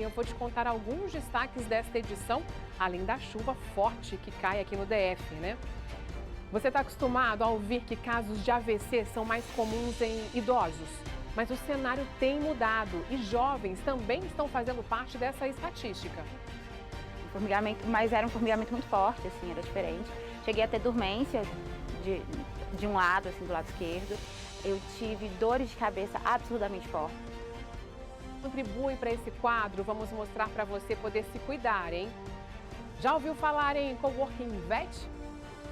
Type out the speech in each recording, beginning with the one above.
eu vou te contar alguns destaques desta edição, além da chuva forte que cai aqui no DF, né? Você está acostumado a ouvir que casos de AVC são mais comuns em idosos, mas o cenário tem mudado e jovens também estão fazendo parte dessa estatística. Mas era um formigamento muito forte, assim, era diferente. Cheguei a ter dormência de um lado, assim, do lado esquerdo. Eu tive dores de cabeça absurdamente fortes. Contribui para esse quadro, vamos mostrar para você poder se cuidar, hein? Já ouviu falar em Coworking Vet?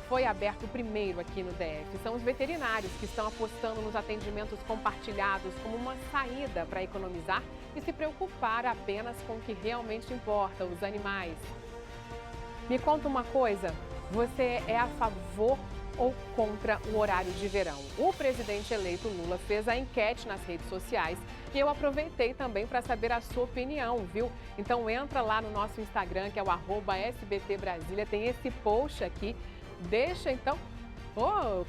Foi aberto o primeiro aqui no DF. São os veterinários que estão apostando nos atendimentos compartilhados como uma saída para economizar e se preocupar apenas com o que realmente importa, os animais. Me conta uma coisa, você é a favor ou contra o horário de verão? O presidente eleito Lula fez a enquete nas redes sociais e eu aproveitei também para saber a sua opinião, viu? Então entra lá no nosso Instagram, que é o @SBTBrasília, tem esse post aqui. Deixa então...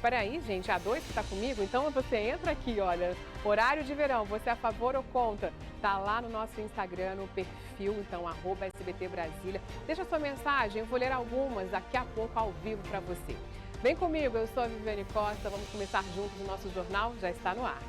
peraí, gente, a 2 que está comigo? Então você entra aqui, olha, horário de verão, você é a favor ou contra? Tá lá no nosso Instagram, no perfil, então, @SBTBrasília. Deixa sua mensagem, eu vou ler algumas daqui a pouco ao vivo para você. Vem comigo, eu sou a Viviane Costa, vamos começar juntos o nosso jornal, já está no ar.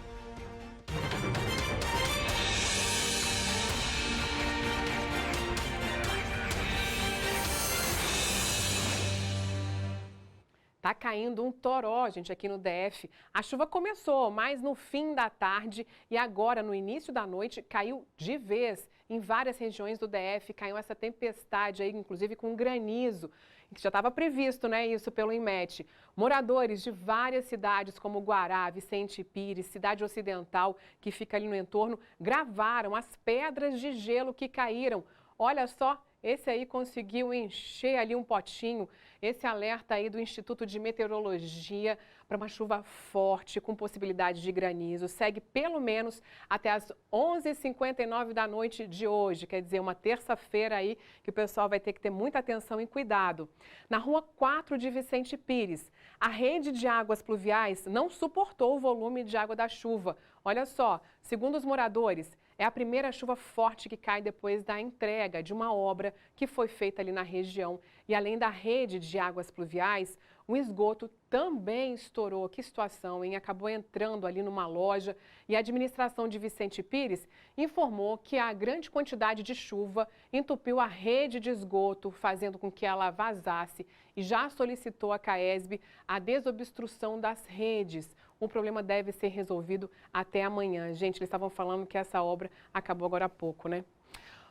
Tá caindo um toró, gente, aqui no DF. A chuva começou, mas no fim da tarde e agora, no início da noite, caiu de vez. Em várias regiões do DF caiu essa tempestade aí, inclusive com granizo, que já estava previsto, né, isso pelo INMET. Moradores de várias cidades como Guará, Vicente Pires, Cidade Ocidental, que fica ali no entorno, gravaram as pedras de gelo que caíram. Olha só, esse aí conseguiu encher ali um potinho. Esse alerta aí do Instituto de Meteorologia para uma chuva forte com possibilidade de granizo segue pelo menos até as 11h59 da noite de hoje. Quer dizer, uma terça-feira aí que o pessoal vai ter que ter muita atenção e cuidado. Na rua 4 de Vicente Pires, a rede de águas pluviais não suportou o volume de água da chuva. Olha só, segundo os moradores, é a primeira chuva forte que cai depois da entrega de uma obra que foi feita ali na região. E além da rede de águas pluviais, o esgoto também estourou. Que situação, hein? Acabou entrando ali numa loja e a administração de Vicente Pires informou que a grande quantidade de chuva entupiu a rede de esgoto, fazendo com que ela vazasse e já solicitou à CAESB a desobstrução das redes. O problema deve ser resolvido até amanhã. Gente, eles estavam falando que essa obra acabou agora há pouco, né?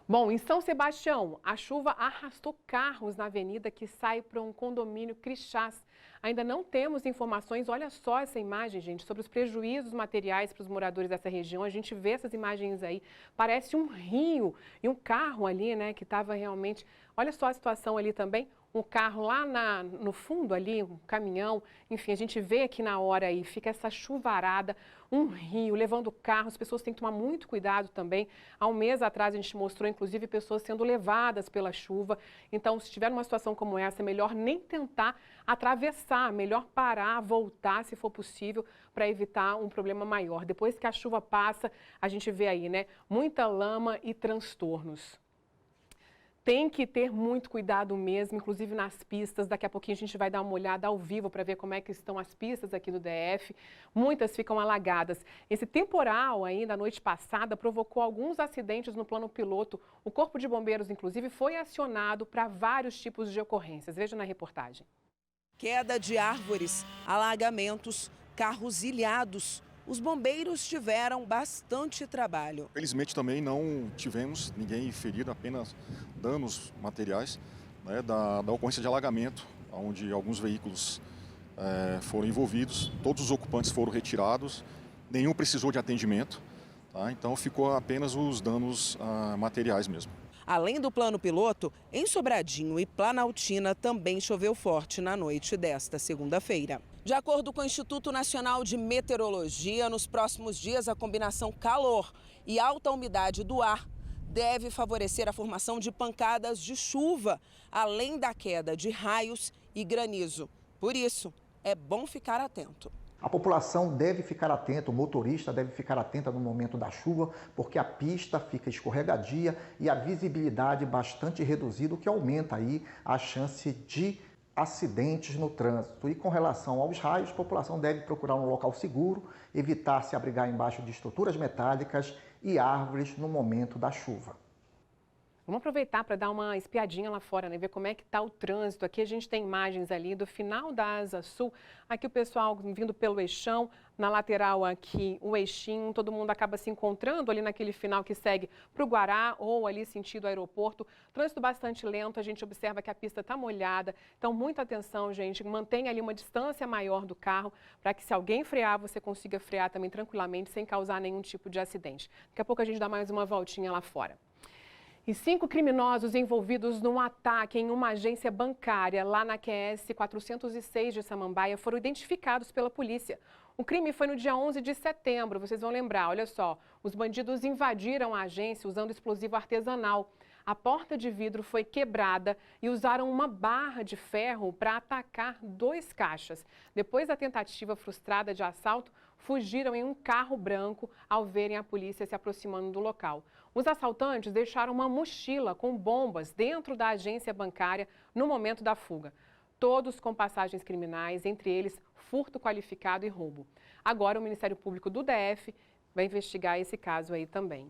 Bom, em São Sebastião, a chuva arrastou carros na avenida que sai para um condomínio Crixás. Ainda não temos informações, olha só essa imagem, gente, sobre os prejuízos materiais para os moradores dessa região. A gente vê essas imagens aí, parece um rio e um carro ali, né, que estava realmente... Olha só a situação ali também. Um carro lá no fundo ali, um caminhão, enfim, a gente vê aqui na hora aí, fica essa chuvarada, um rio, levando carro, as pessoas têm que tomar muito cuidado também. Há um mês atrás a gente mostrou, inclusive, pessoas sendo levadas pela chuva. Então, se tiver uma situação como essa, é melhor nem tentar atravessar, melhor parar, voltar, se for possível, para evitar um problema maior. Depois que a chuva passa, a gente vê aí, né, muita lama e transtornos. Tem que ter muito cuidado mesmo, inclusive nas pistas. Daqui a pouquinho a gente vai dar uma olhada ao vivo para ver como é que estão as pistas aqui do DF. Muitas ficam alagadas. Esse temporal aí da noite passada provocou alguns acidentes no plano piloto. O Corpo de Bombeiros, inclusive, foi acionado para vários tipos de ocorrências. Veja na reportagem. Queda de árvores, alagamentos, carros ilhados. Os bombeiros tiveram bastante trabalho. Felizmente também não tivemos ninguém ferido, apenas danos materiais, né, da ocorrência de alagamento, onde alguns veículos foram envolvidos, todos os ocupantes foram retirados, nenhum precisou de atendimento, tá? Então ficou apenas os danos materiais mesmo. Além do plano piloto, em Sobradinho e Planaltina também choveu forte na noite desta segunda-feira. De acordo com o Instituto Nacional de Meteorologia, nos próximos dias a combinação calor e alta umidade do ar deve favorecer a formação de pancadas de chuva, além da queda de raios e granizo. Por isso, é bom ficar atento. A população deve ficar atenta, o motorista deve ficar atento no momento da chuva, porque a pista fica escorregadia e a visibilidade bastante reduzida, o que aumenta aí a chance de acidentes no trânsito. E com relação aos raios, a população deve procurar um local seguro, evitar se abrigar embaixo de estruturas metálicas e árvores no momento da chuva. Vamos aproveitar para dar uma espiadinha lá fora, né? Ver como é que está o trânsito. Aqui a gente tem imagens ali do final da Asa Sul. Aqui o pessoal vindo pelo eixão, na lateral aqui o eixinho. Todo mundo acaba se encontrando ali naquele final que segue para o Guará ou ali sentido aeroporto. Trânsito bastante lento, a gente observa que a pista está molhada. Então muita atenção, gente. Mantenha ali uma distância maior do carro para que se alguém frear, você consiga frear também tranquilamente sem causar nenhum tipo de acidente. Daqui a pouco a gente dá mais uma voltinha lá fora. E 5 criminosos envolvidos num ataque em uma agência bancária lá na QS 406 de Samambaia foram identificados pela polícia. O crime foi no dia 11 de setembro, vocês vão lembrar, olha só. Os bandidos invadiram a agência usando explosivo artesanal. A porta de vidro foi quebrada e usaram uma barra de ferro para atacar 2 caixas. Depois da tentativa frustrada de assalto, fugiram em um carro branco ao verem a polícia se aproximando do local. Os assaltantes deixaram uma mochila com bombas dentro da agência bancária no momento da fuga. Todos com passagens criminais, entre eles furto qualificado e roubo. Agora o Ministério Público do DF vai investigar esse caso aí também.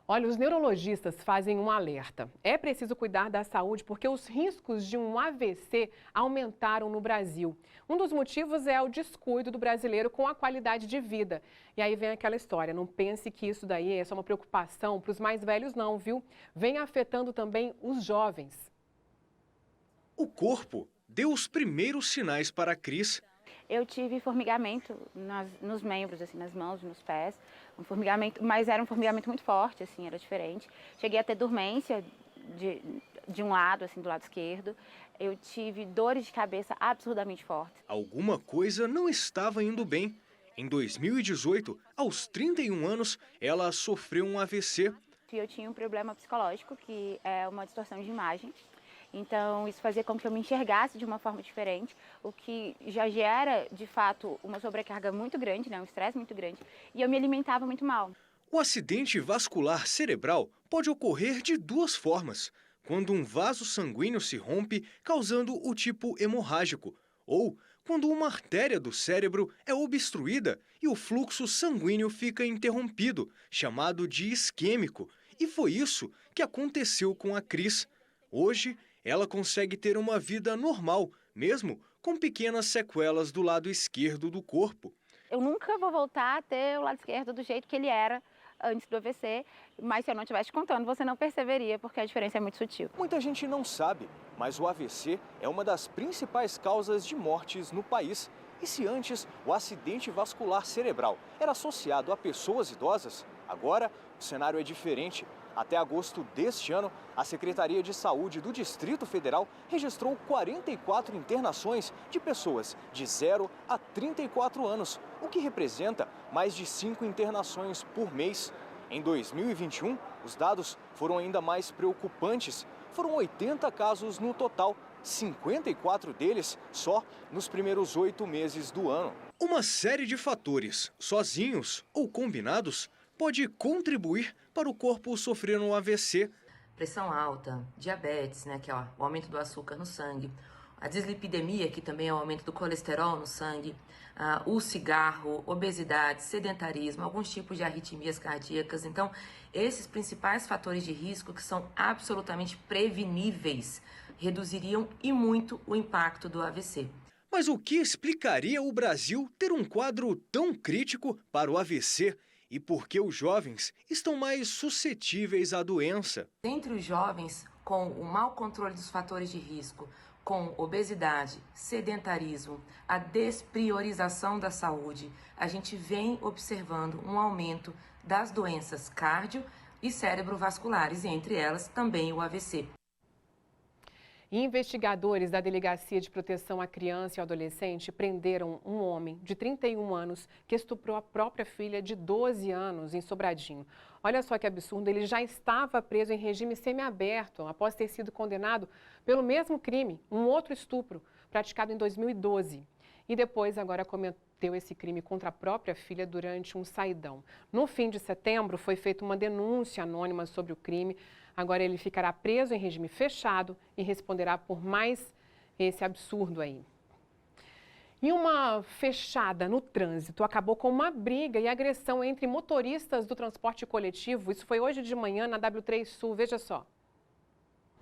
Olha, os neurologistas fazem um alerta. É preciso cuidar da saúde porque os riscos de um AVC aumentaram no Brasil. Um dos motivos é o descuido do brasileiro com a qualidade de vida. E aí vem aquela história, não pense que isso daí é só uma preocupação para os mais velhos não, viu? Vem afetando também os jovens. O corpo deu os primeiros sinais para a Cris. Eu tive formigamento nos membros, assim, nas mãos, nos pés, um formigamento, mas era um formigamento muito forte, assim, era diferente. Cheguei a ter dormência de um lado, assim, do lado esquerdo. Eu tive dores de cabeça absurdamente fortes. Alguma coisa não estava indo bem. Em 2018, aos 31 anos, ela sofreu um AVC. Eu tinha um problema psicológico, que é uma distorção de imagem. Então, isso fazia com que eu me enxergasse de uma forma diferente, o que já gera, de fato, uma sobrecarga muito grande, né? Um estresse muito grande, e eu me alimentava muito mal. O acidente vascular cerebral pode ocorrer de 2 formas, quando um vaso sanguíneo se rompe, causando o tipo hemorrágico, ou quando uma artéria do cérebro é obstruída e o fluxo sanguíneo fica interrompido, chamado de isquêmico. E foi isso que aconteceu com a Cris. Hoje, ela consegue ter uma vida normal, mesmo com pequenas sequelas do lado esquerdo do corpo. Eu nunca vou voltar a ter o lado esquerdo do jeito que ele era antes do AVC, mas se eu não estivesse contando, você não perceberia, porque a diferença é muito sutil. Muita gente não sabe, mas o AVC é uma das principais causas de mortes no país. E se antes o acidente vascular cerebral era associado a pessoas idosas, agora o cenário é diferente. Até agosto deste ano, a Secretaria de Saúde do Distrito Federal registrou 44 internações de pessoas de 0 a 34 anos, o que representa mais de 5 internações por mês. Em 2021, os dados foram ainda mais preocupantes. Foram 80 casos no total, 54 deles só nos primeiros 8 meses do ano. Uma série de fatores, sozinhos ou combinados, pode contribuir para o corpo sofrer um AVC. Pressão alta, diabetes, né, que é o aumento do açúcar no sangue, a dislipidemia, que também é o aumento do colesterol no sangue, o cigarro, obesidade, sedentarismo, alguns tipos de arritmias cardíacas. Então, esses principais fatores de risco que são absolutamente preveníveis reduziriam e muito o impacto do AVC. Mas o que explicaria o Brasil ter um quadro tão crítico para o AVC? E por que os jovens estão mais suscetíveis à doença? Entre os jovens, com o mau controle dos fatores de risco, com obesidade, sedentarismo, a despriorização da saúde, a gente vem observando um aumento das doenças cardio e cerebrovasculares, e entre elas também o AVC. Investigadores da Delegacia de Proteção à Criança e ao Adolescente prenderam um homem de 31 anos que estuprou a própria filha de 12 anos em Sobradinho. Olha só que absurdo, ele já estava preso em regime semiaberto após ter sido condenado pelo mesmo crime, um outro estupro, praticado em 2012. e depois agora cometeu esse crime contra a própria filha durante um saidão. No fim de setembro foi feita uma denúncia anônima sobre o crime. Agora ele ficará preso em regime fechado e responderá por mais esse absurdo aí. E uma fechada no trânsito acabou com uma briga e agressão entre motoristas do transporte coletivo. Isso foi hoje de manhã na W3 Sul, veja só.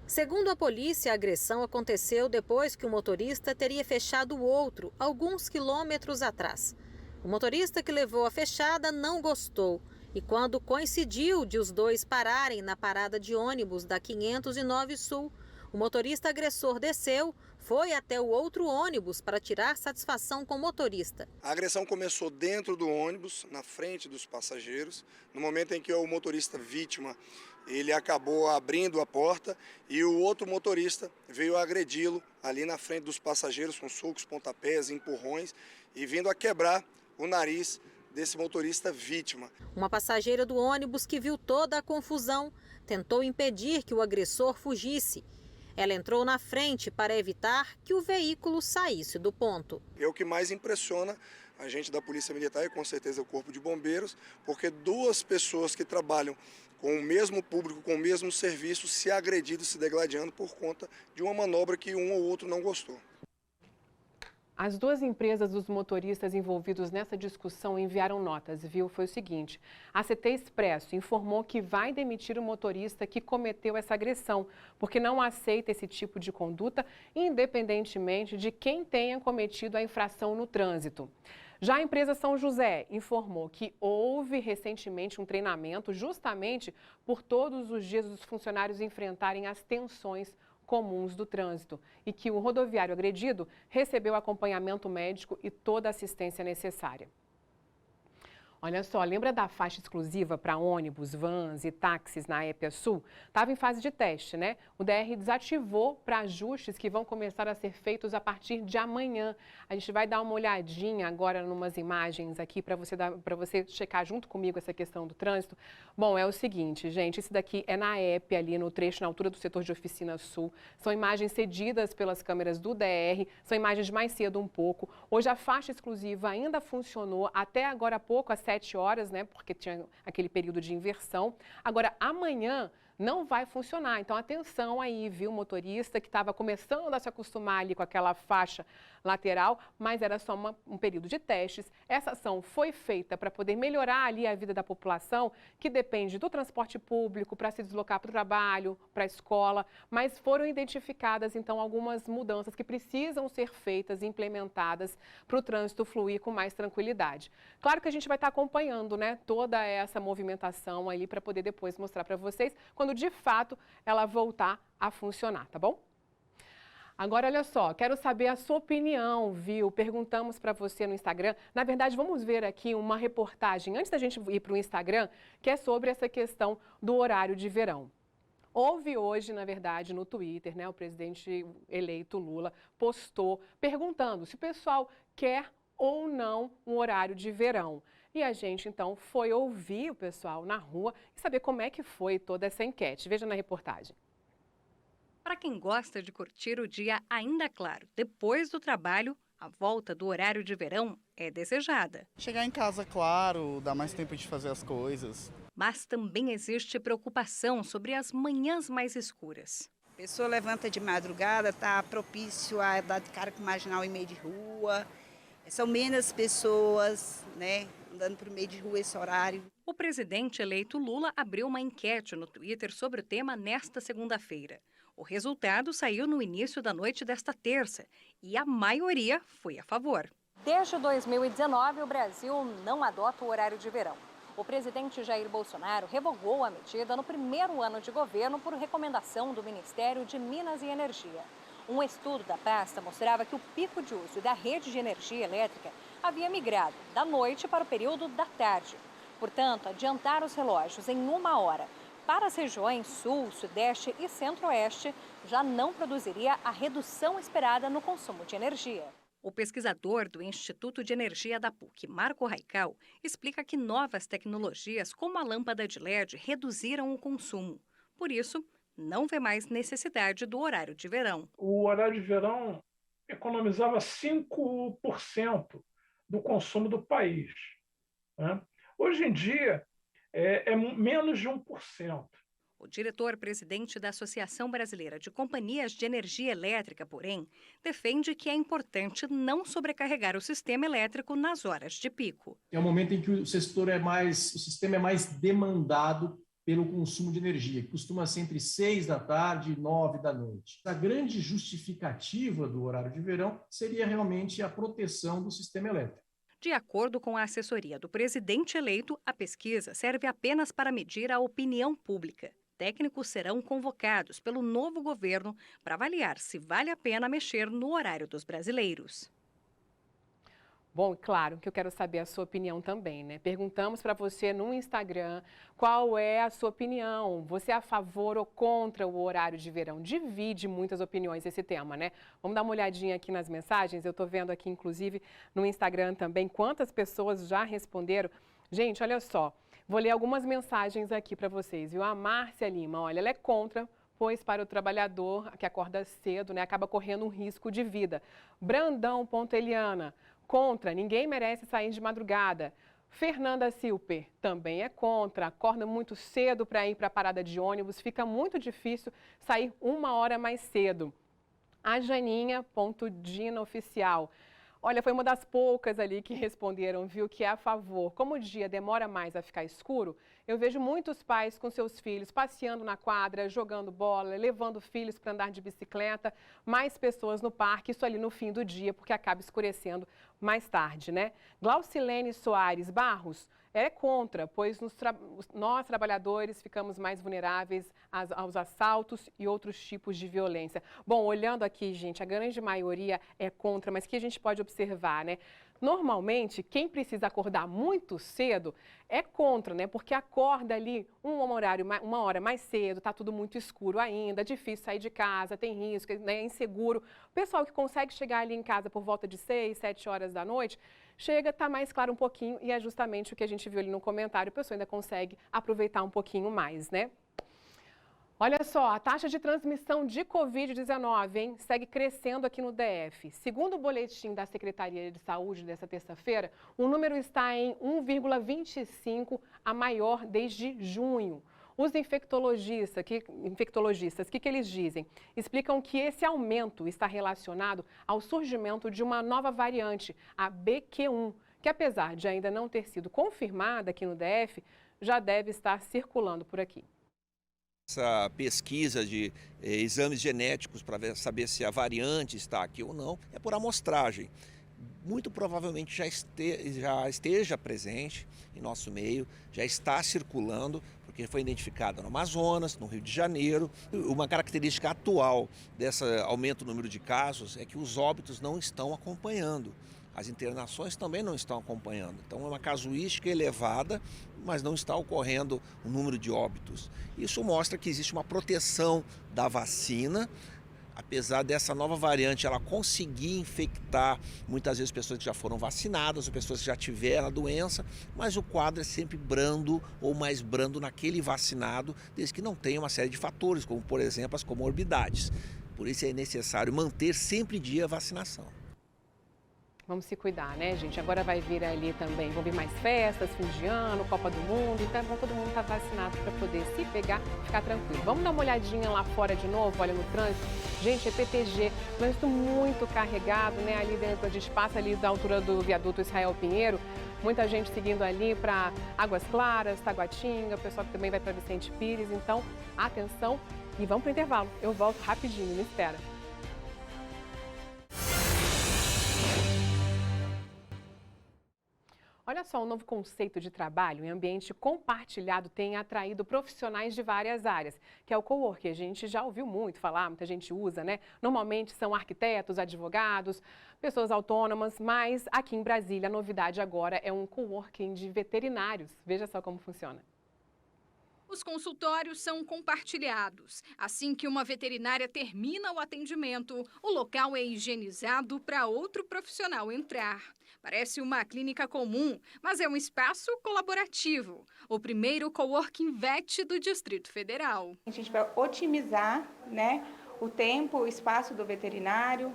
Segundo a polícia, a agressão aconteceu depois que o motorista teria fechado o outro, alguns quilômetros atrás. O motorista que levou a fechada não gostou e quando coincidiu de os dois pararem na parada de ônibus da 509 Sul, o motorista agressor desceu, foi até o outro ônibus para tirar satisfação com o motorista. A agressão começou dentro do ônibus, na frente dos passageiros. No momento em que o motorista vítima, ele acabou abrindo a porta e o outro motorista veio agredi-lo ali na frente dos passageiros com socos, pontapés, empurrões e vindo a quebrar o nariz desse motorista vítima. Uma passageira do ônibus que viu toda a confusão tentou impedir que o agressor fugisse. Ela entrou na frente para evitar que o veículo saísse do ponto. É o que mais impressiona a gente da Polícia Militar e com certeza o Corpo de Bombeiros, porque duas pessoas que trabalham com o mesmo público, com o mesmo serviço, se agredindo, se degladiando por conta de uma manobra que um ou outro não gostou. As duas empresas dos motoristas envolvidos nessa discussão enviaram notas, viu? Foi o seguinte, a CT Expresso informou que vai demitir o motorista que cometeu essa agressão, porque não aceita esse tipo de conduta, independentemente de quem tenha cometido a infração no trânsito. Já a empresa São José informou que houve recentemente um treinamento justamente por todos os dias os funcionários enfrentarem as tensões comuns do trânsito e que o rodoviário agredido recebeu acompanhamento médico e toda a assistência necessária. Olha só, lembra da faixa exclusiva para ônibus, vans e táxis na EPA Sul? Estava em fase de teste, né? O DR desativou para ajustes que vão começar a ser feitos a partir de amanhã. A gente vai dar uma olhadinha agora em umas imagens aqui para você checar junto comigo essa questão do trânsito. Bom, é o seguinte, gente, esse daqui é na EPA, ali no trecho, na altura do setor de oficina sul. São imagens cedidas pelas câmeras do DR, são imagens de mais cedo um pouco. Hoje a faixa exclusiva ainda funcionou até agora há pouco, às 7 horas, né? Porque tinha aquele período de inversão. Agora, amanhã não vai funcionar. Então, atenção aí, viu, motorista que estava começando a se acostumar ali com aquela faixa lateral, mas era só um período de testes. Essa ação foi feita para poder melhorar ali a vida da população, que depende do transporte público para se deslocar para o trabalho, para a escola, mas foram identificadas, então, algumas mudanças que precisam ser feitas e implementadas para o trânsito fluir com mais tranquilidade. Claro que a gente vai estar acompanhando, né, toda essa movimentação ali para poder depois mostrar para vocês quando de fato ela voltar a funcionar, tá bom? Agora, olha só, quero saber a sua opinião, viu? Perguntamos para você no Instagram. Na verdade, vamos ver aqui uma reportagem, antes da gente ir para o Instagram, que é sobre essa questão do horário de verão. Houve hoje, na verdade, no Twitter, né, o presidente eleito Lula postou perguntando se o pessoal quer ou não um horário de verão. E a gente, então, foi ouvir o pessoal na rua e saber como é que foi toda essa enquete. Veja na reportagem. Para quem gosta de curtir o dia ainda claro, depois do trabalho, a volta do horário de verão é desejada. Chegar em casa claro, dá mais tempo de fazer as coisas. Mas também existe preocupação sobre as manhãs mais escuras. A pessoa levanta de madrugada, está propício a dar de cara com marginal em meio de rua. São menos pessoas, né, andando por meio de rua esse horário. O presidente eleito Lula abriu uma enquete no Twitter sobre o tema nesta segunda-feira. O resultado saiu no início da noite desta terça e a maioria foi a favor. Desde 2019, o Brasil não adota o horário de verão. O presidente Jair Bolsonaro revogou a medida no primeiro ano de governo por recomendação do Ministério de Minas e Energia. Um estudo da pasta mostrava que o pico de uso da rede de energia elétrica havia migrado da noite para o período da tarde. Portanto, adiantar os relógios em 1 hora para as regiões sul, sudeste e centro-oeste já não produziria a redução esperada no consumo de energia. O pesquisador do Instituto de Energia da PUC, Marco Raical, explica que novas tecnologias como a lâmpada de LED reduziram o consumo. Por isso, não vê mais necessidade do horário de verão. O horário de verão economizava 5% do consumo do país, né? Hoje em dia, é menos de 1%. O diretor-presidente da Associação Brasileira de Companhias de Energia Elétrica, porém, defende que é importante não sobrecarregar o sistema elétrico nas horas de pico. É um momento em que o sistema é mais demandado pelo consumo de energia, que costuma ser entre 6 da tarde e 9 da noite. A grande justificativa do horário de verão seria realmente a proteção do sistema elétrico. De acordo com a assessoria do presidente eleito, a pesquisa serve apenas para medir a opinião pública. Técnicos serão convocados pelo novo governo para avaliar se vale a pena mexer no horário dos brasileiros. Bom, claro que eu quero saber a sua opinião também, né? Perguntamos para você no Instagram qual é a sua opinião. Você é a favor ou contra o horário de verão? Divide muitas opiniões esse tema, né? Vamos dar uma olhadinha aqui nas mensagens. Eu estou vendo aqui, inclusive, no Instagram também, quantas pessoas já responderam. Gente, olha só, vou ler algumas mensagens aqui para vocês, viu? A Márcia Lima, olha, ela é contra, pois para o trabalhador que acorda cedo, né, acaba correndo um risco de vida. Brandão.Eliana, contra, ninguém merece sair de madrugada. Fernanda Silper também é contra, acorda muito cedo para ir para a parada de ônibus, fica muito difícil sair 1 hora mais cedo. A Janinha.Dina Oficial, olha, foi uma das poucas ali que responderam, viu, que é a favor. Como o dia demora mais a ficar escuro, eu vejo muitos pais com seus filhos passeando na quadra, jogando bola, levando filhos para andar de bicicleta, mais pessoas no parque, isso ali no fim do dia, porque acaba escurecendo mais tarde, né? Glaucilene Soares Barros é contra, pois nós, trabalhadores, ficamos mais vulneráveis aos assaltos e outros tipos de violência. Bom, olhando aqui, gente, a grande maioria é contra, mas que a gente pode observar, né? Normalmente, quem precisa acordar muito cedo é contra, né? Porque acorda ali uma hora mais cedo, tá tudo muito escuro ainda, difícil sair de casa, tem risco, né? É inseguro. O pessoal que consegue chegar ali em casa por volta de 6, 7 horas da noite, chega, tá mais claro um pouquinho e é justamente o que a gente viu ali no comentário, o pessoal ainda consegue aproveitar um pouquinho mais, né? Olha só, a taxa de transmissão de Covid-19, hein, segue crescendo aqui no DF. Segundo o boletim da Secretaria de Saúde dessa terça-feira, o número está em 1,25, a maior desde junho. Os infectologistas, o que eles dizem? Explicam que esse aumento está relacionado ao surgimento de uma nova variante, a BQ1, que apesar de ainda não ter sido confirmada aqui no DF, já deve estar circulando por aqui. Essa pesquisa de exames genéticos para saber se a variante está aqui ou não é por amostragem. Muito provavelmente já esteja presente em nosso meio, já está circulando, porque foi identificada no Amazonas, no Rio de Janeiro. Uma característica atual desse aumento do número de casos é que os óbitos não estão acompanhando. As internações também não estão acompanhando. Então é uma casuística elevada, mas não está ocorrendo o número de óbitos. Isso mostra que existe uma proteção da vacina, apesar dessa nova variante ela conseguir infectar muitas vezes pessoas que já foram vacinadas ou pessoas que já tiveram a doença, mas o quadro é sempre brando ou mais brando naquele vacinado, desde que não tenha uma série de fatores, como por exemplo as comorbidades. Por isso é necessário manter sempre em dia a vacinação. Vamos se cuidar, né, gente? Agora vai vir ali também, vão vir mais festas, fim de ano, Copa do Mundo, então é bom todo mundo estar vacinado para poder se pegar e ficar tranquilo. Vamos dar uma olhadinha lá fora de novo, olha no trânsito. Gente, é PTG, trânsito muito carregado, né? Ali dentro, a gente passa ali da altura do viaduto Israel Pinheiro, muita gente seguindo ali para Águas Claras, Taguatinga, o pessoal que também vai para Vicente Pires, então atenção e vamos para o intervalo. Eu volto rapidinho, me espera. Olha só, o novo conceito de trabalho em ambiente compartilhado tem atraído profissionais de várias áreas, que é o coworking. A gente já ouviu muito falar, muita gente usa, né? Normalmente são arquitetos, advogados, pessoas autônomas, mas aqui em Brasília a novidade agora é um coworking de veterinários. Veja só como funciona. Os consultórios são compartilhados. Assim que uma veterinária termina o atendimento, o local é higienizado para outro profissional entrar. Parece uma clínica comum, mas é um espaço colaborativo. O primeiro coworking VET do Distrito Federal. A gente vai otimizar, né, o tempo, o espaço do veterinário,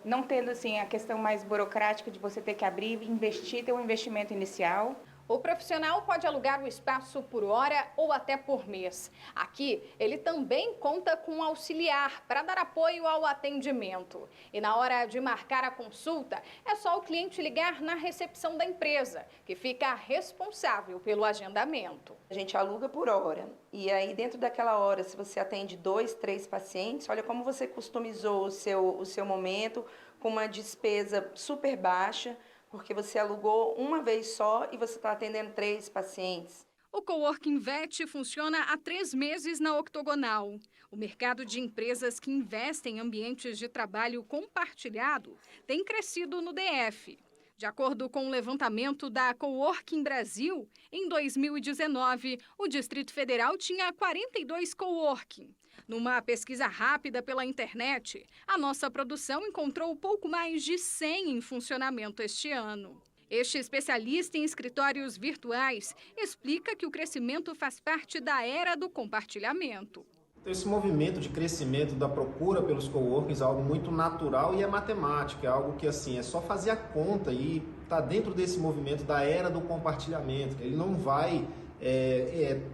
não tendo assim a questão mais burocrática de você ter que abrir, investir, ter um investimento inicial. O profissional pode alugar o espaço por hora ou até por mês. Aqui, ele também conta com um auxiliar para dar apoio ao atendimento. E na hora de marcar a consulta, é só o cliente ligar na recepção da empresa, que fica responsável pelo agendamento. A gente aluga por hora. E aí, dentro daquela hora, se você atende 2, 3 pacientes, olha como você customizou o seu momento com uma despesa super baixa, porque você alugou uma vez só e você está atendendo 3 pacientes. O Coworking VET funciona há 3 meses na Octogonal. O mercado de empresas que investem em ambientes de trabalho compartilhado tem crescido no DF. De acordo com o levantamento da Coworking Brasil, em 2019, o Distrito Federal tinha 42 coworking. Numa pesquisa rápida pela internet, a nossa produção encontrou pouco mais de 100 em funcionamento este ano. Este especialista em escritórios virtuais explica que o crescimento faz parte da era do compartilhamento. Esse movimento de crescimento da procura pelos coworkings é algo muito natural e é matemática, é algo que assim, é só fazer a conta e está dentro desse movimento da era do compartilhamento. Ele não vai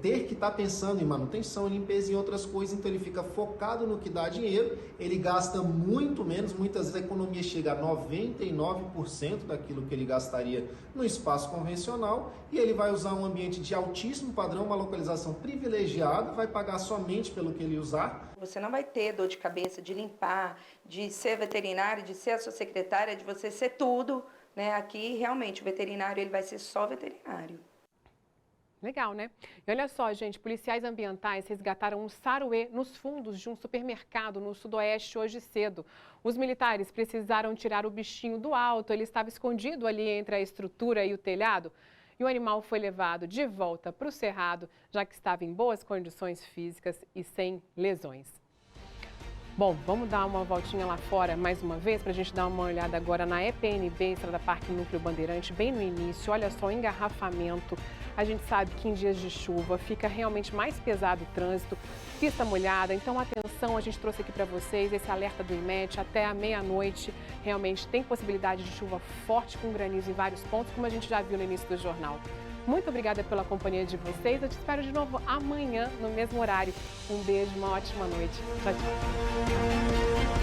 ter que estar pensando em manutenção, limpeza e outras coisas, então ele fica focado no que dá dinheiro, ele gasta muito menos, muitas vezes a economia chega a 99% daquilo que ele gastaria no espaço convencional e ele vai usar um ambiente de altíssimo padrão, uma localização privilegiada, vai pagar somente pelo que ele usar. Você não vai ter dor de cabeça de limpar, de ser veterinário, de ser a sua secretária, de você ser tudo, né? Aqui realmente o veterinário ele vai ser só veterinário. Legal, né? E olha só, gente, policiais ambientais resgataram um saruê nos fundos de um supermercado no sudoeste hoje cedo. Os militares precisaram tirar o bichinho do alto, ele estava escondido ali entre a estrutura e o telhado. E o animal foi levado de volta para o cerrado, já que estava em boas condições físicas e sem lesões. Bom, vamos dar uma voltinha lá fora mais uma vez para a gente dar uma olhada agora na EPNB, Estrada Parque Núcleo Bandeirante, bem no início. Olha só, o engarrafamento. A gente sabe que em dias de chuva fica realmente mais pesado o trânsito, pista molhada. Então, atenção, a gente trouxe aqui para vocês esse alerta do IMET até a meia-noite. Realmente tem possibilidade de chuva forte com granizo em vários pontos, como a gente já viu no início do jornal. Muito obrigada pela companhia de vocês. Eu te espero de novo amanhã, no mesmo horário. Um beijo, uma ótima noite. Tchau, tchau.